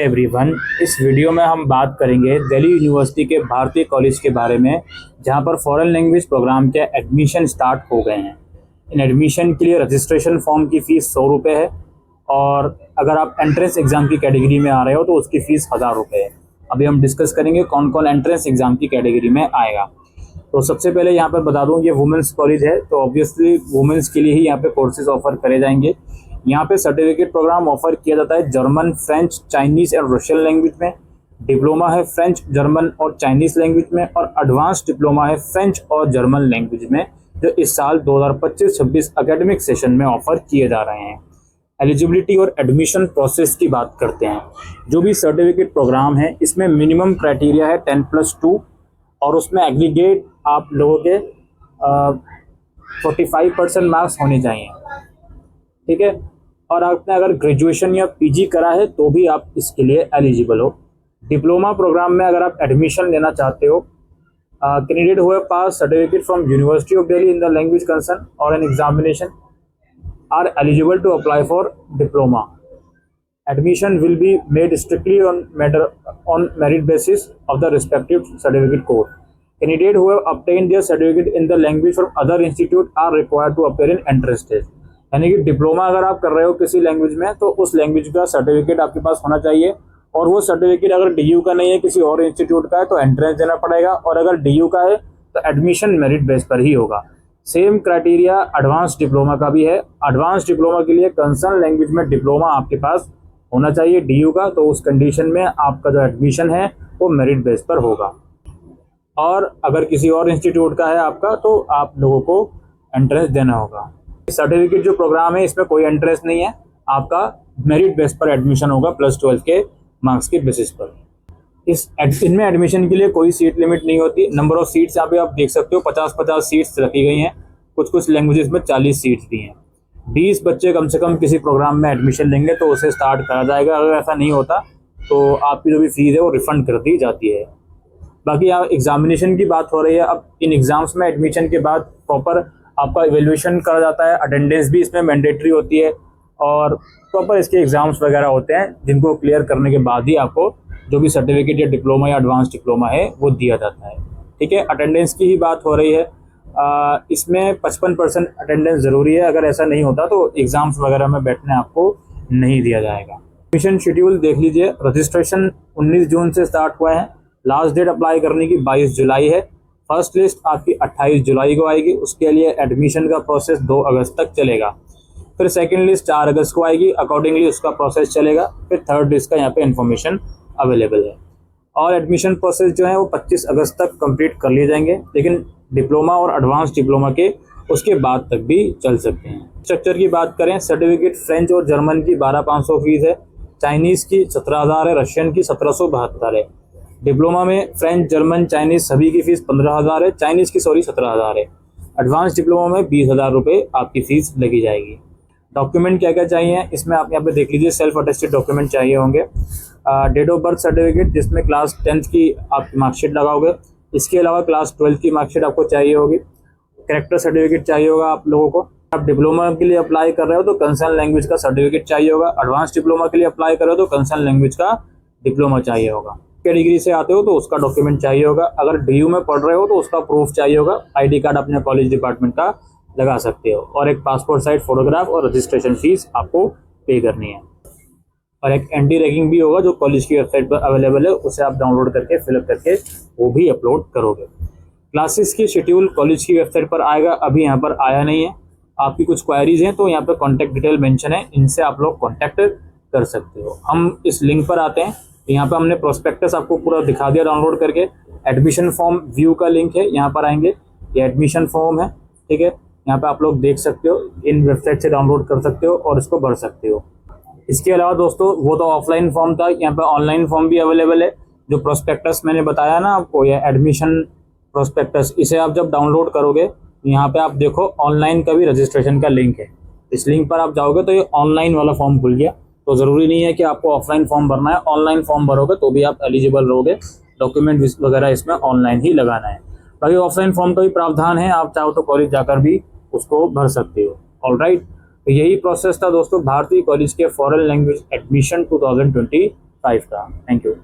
Everyone, इस video में हम बात करेंगे दिल्ली यूनिवर्सिटी के भारतीय कॉलेज के बारे में, जहां पर फॉरेन लैंग्वेज प्रोग्राम के एडमिशन स्टार्ट हो गए हैं। इन एडमिशन के लिए रजिस्ट्रेशन फॉर्म की फ़ीस 100 रुपये है और अगर आप एंट्रेंस एग्ज़ाम की कैटेगरी में आ रहे हो तो उसकी फ़ीस 1000 रुपये है। अभी हम डिस्कस करेंगे कौन कौन एंट्रेंस एग्ज़ाम की कैटेगरी में आएगा। तो सबसे पहले यहाँ पर बता दूँ, ये वुमेंस कॉलेज है, तो ऑब्वियसली वुमेंस के लिए ही यहाँ पे कोर्सेज ऑफर करे जाएंगे। यहाँ पे सर्टिफिकेट प्रोग्राम ऑफर किया जाता है जर्मन, फ्रेंच, चाइनीज़ और रशियन लैंग्वेज में। डिप्लोमा है फ्रेंच, जर्मन और चाइनीज़ लैंग्वेज में, और एडवांस डिप्लोमा है फ्रेंच और जर्मन लैंग्वेज में, जो इस साल 2025-26 एकेडमिक सेशन में ऑफर किए जा रहे हैं। एलिजिबिलिटी और एडमिशन प्रोसेस की बात करते हैं। जो भी सर्टिफिकेट प्रोग्राम है इसमें मिनिमम क्राइटेरिया है 10+2 और उसमें एग्रीगेट आप लोगों के 45% मार्क्स होने चाहिए, ठीक है। और आपने अगर ग्रेजुएशन या पीजी करा है तो भी आप इसके लिए एलिजिबल हो। डिप्लोमा प्रोग्राम में अगर आप एडमिशन लेना चाहते हो, कैंडिडेट हुए pass certificate from university of Delhi in the language concern और an examination are eligible to apply for diploma. Admission will be made strictly on merit basis of the respective certificate code. Candidate who have obtained their certificate in the language from other institute are required to appear in entrance test. यानी कि diploma अगर आप कर रहे हो किसी language में तो उस लैंग्वेज का सर्टिफिकेट आपके पास होना चाहिए, और वो सर्टिफिकेट अगर डीयू का नहीं है, किसी और इंस्टीट्यूट का है, तो एंट्रेंस देना पड़ेगा, और अगर डीयू का है तो एडमिशन मेरिट बेस पर ही होगा। सेम क्राइटेरिया एडवांस डिप्लोमा का भी है। एडवांस डिप्लोमा के लिए कंसर्न लैंग्वेज में डिप्लोमा आपके पास होना चाहिए डीयू का, तो उस कंडीशन में आपका जो एडमिशन है वो मेरिट बेस पर होगा। और अगर किसी और इंस्टीट्यूट का है आपका तो आप लोगों को एंट्रेंस देना होगा। सर्टिफिकेट जो प्रोग्राम है इसमें कोई एंट्रेंस नहीं है, आपका मेरिट बेस पर एडमिशन होगा +12 के मार्क्स के बेसिस पर। इनमें एडमिशन के लिए कोई सीट लिमिट नहीं होती। नंबर ऑफ सीट्स यहाँ पे आप देख सकते हो, 50-50 सीट्स रखी गई हैं। कुछ लैंग्वेजेस में 40 सीट्स भी हैं। 20 बच्चे कम से कम किसी प्रोग्राम में एडमिशन लेंगे तो उसे स्टार्ट करा जाएगा। अगर ऐसा नहीं होता तो आपकी जो भी फीस है वो रिफंड कर दी जाती है। बाकी यहाँ एग्जामिनेशन की बात हो रही है। अब इन एग्ज़ाम्स में एडमिशन के बाद प्रॉपर आपका इवेल्यूशन करा जाता है, अटेंडेंस भी इसमें मैंडेटरी होती है, और प्रॉपर इसके एग्ज़ाम्स वगैरह होते हैं जिनको क्लियर करने के बाद ही आपको जो भी सर्टिफिकेट या डिप्लोमा या एडवांस डिप्लोमा है वो दिया जाता है, ठीक है। अटेंडेंस की ही बात हो रही है। इसमें 55% अटेंडेंस ज़रूरी है। अगर ऐसा नहीं होता तो एग्ज़ाम्स वगैरह में बैठने आपको नहीं दिया जाएगा। एडमिशन शेड्यूल देख लीजिए। रजिस्ट्रेशन 19 जून से स्टार्ट हुआ है। लास्ट डेट अप्लाई करने की 22 जुलाई है। फर्स्ट लिस्ट आपकी 28 जुलाई को आएगी। उसके लिए एडमिशन का प्रोसेस 2 अगस्त तक चलेगा। फिर सेकेंड लिस्ट 4 अगस्त को आएगी, अकॉर्डिंगली उसका प्रोसेस चलेगा। फिर थर्ड लिस्ट का यहाँ पे इन्फॉर्मेशन अवेलेबल है। और एडमिशन प्रोसेस जो है वो 25 अगस्त तक कंप्लीट कर लिए जाएंगे, लेकिन डिप्लोमा और एडवांस डिप्लोमा के उसके बाद तक भी चल सकते हैं। स्ट्रक्चर की बात करें, सर्टिफिकेट फ्रेंच और जर्मन की 12,500 फीस है, चाइनीज़ की 17,000 है, रशियन की 1772 है। डिप्लोमा में फ्रेंच, जर्मन, चाइनीज़ सभी की फ़ीस 15,000 है, चाइनीज़ की 17,000 है। एडवांस डिप्लोमा में 20,000 रुपये आपकी फ़ीस लगी जाएगी। डॉक्यूमेंट क्या क्या चाहिए इसमें आप यहाँ पे देख लीजिए। सेल्फ अटेस्टेड डॉक्यूमेंट चाहिए होंगे। डेट ऑफ बर्थ सर्टिफिकेट जिसमें क्लास 10th की आप मार्कशीट लगाओगे। इसके अलावा क्लास 12th की मार्कशीट आपको चाहिए होगी। कैरेक्टर सर्टिफिकेट चाहिए होगा आप लोगों को। आप डिप्लोमा के लिए अप्लाई कर रहे हो तो कंसर्न लैंग्वेज का सर्टिफिकेट चाहिए होगा। एडवांस डिप्लोमा के लिए अप्लाई कर रहे हो तो कंसर्न लैंग्वेज का डिप्लोमा चाहिए होगा। कैटेगरी से आते हो तो उसका डॉक्यूमेंट चाहिए होगा। अगर डीयू में पढ़ रहे हो तो उसका प्रूफ चाहिए होगा। ID कार्ड अपने कॉलेज डिपार्टमेंट का लगा सकते हो, और एक पासपोर्ट साइज फोटोग्राफ और रजिस्ट्रेशन फीस आपको पे करनी है। और एक एंटी रैगिंग भी होगा जो कॉलेज की वेबसाइट पर अवेलेबल है, उसे आप डाउनलोड करके फिलअप करके वो भी अपलोड करोगे। क्लासेस की शेड्यूल कॉलेज की वेबसाइट पर आएगा, अभी यहाँ पर आया नहीं है। आपकी कुछ क्वायरीज हैं तो यहाँ पर कॉन्टैक्ट डिटेल मेंशन है, इनसे आप लोग कॉन्टैक्ट कर सकते हो। हम इस लिंक पर आते हैं। यहाँ पर हमने प्रोस्पेक्टस आपको पूरा दिखा दिया डाउनलोड करके। एडमिशन फॉर्म व्यू का लिंक है, यहाँ पर आएंगे, ये एडमिशन फॉर्म है, ठीक है। यहाँ पे आप लोग देख सकते हो, इन वेबसाइट से डाउनलोड कर सकते हो और इसको भर सकते हो। इसके अलावा दोस्तों वो तो ऑफलाइन फॉर्म था, यहाँ पे ऑनलाइन फॉर्म भी अवेलेबल है। जो प्रोस्पेक्टस मैंने बताया ना आपको, या एडमिशन प्रोस्पेक्टस, इसे आप जब डाउनलोड करोगे यहाँ पे आप देखो ऑनलाइन का भी रजिस्ट्रेशन का लिंक है। इस लिंक पर आप जाओगे तो ये ऑनलाइन वाला फॉर्म खुल गया। तो ज़रूरी नहीं है कि आपको ऑफलाइन फॉर्म भरना है, ऑनलाइन फॉर्म भरोगे तो भी आप एलिजिबल रहोगे। डॉक्यूमेंट वगैरह इसमें ऑनलाइन ही लगाना है। बाकी ऑफलाइन फॉर्म का भी प्रावधान है, आप चाहो तो कॉलेज जाकर भी उसको भर सकते हो। ऑलराइट, तो यही प्रोसेस था दोस्तों भारतीय कॉलेज के फॉरेन लैंग्वेज एडमिशन 2025 5 का। Thank you.